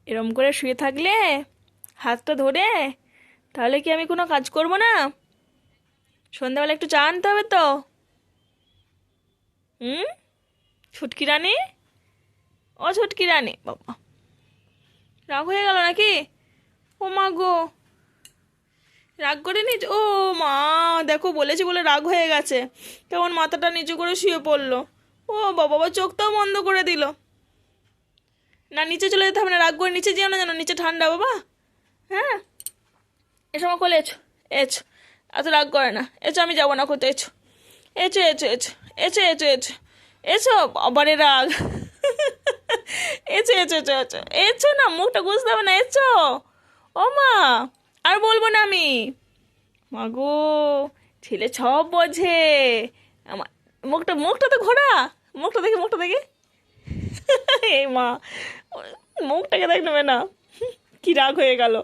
এরম করে শুয়ে থাকলে হাতটা ধরে তাহলে কি আমি কোনো কাজ করব না? সন্ধ্যাবেলা একটু চা আনতে হবে তো। হুম? ছুটকি রানী, ও ছুটকি রানী, বাবা রাগ হয়ে গেল নাকি? ও মা গো, রাগ করে নিচ, ও মা, দেখো বলেছি বলে রাগ হয়ে গেছে, কেমন মাথাটা নিচু করে শুয়ে পড়লো। ও বাবা, বাবা চোখটাও বন্ধ করে দিল। না, নিচে চলে যেতে হবে না, রাগ করে নিচে যেও না, যেন নিচে ঠান্ডা বাবা। হ্যাঁ, এসো আমার কোলে, এছো, এছো, এত রাগ করে না, এছো, আমি যাবো না কোথাও, এছো, এছো, এছো, এছো, এছো, এছো, এছো, এছো, বাবারে রাগ। এছো, এছো, এছো, এছো, এছো না, মুখটা গুজতে হবে না, এছো। ও মা, আর বলবো না আমি। মাগো, ছেলে সব বোঝে। আমার মুখটা, মুখটা তো ঘোরা, মুখটা দেখি, মুখটা দেখি। এই মা, মুখটাকে দেখবে না, কি রাগ হয়ে গেল।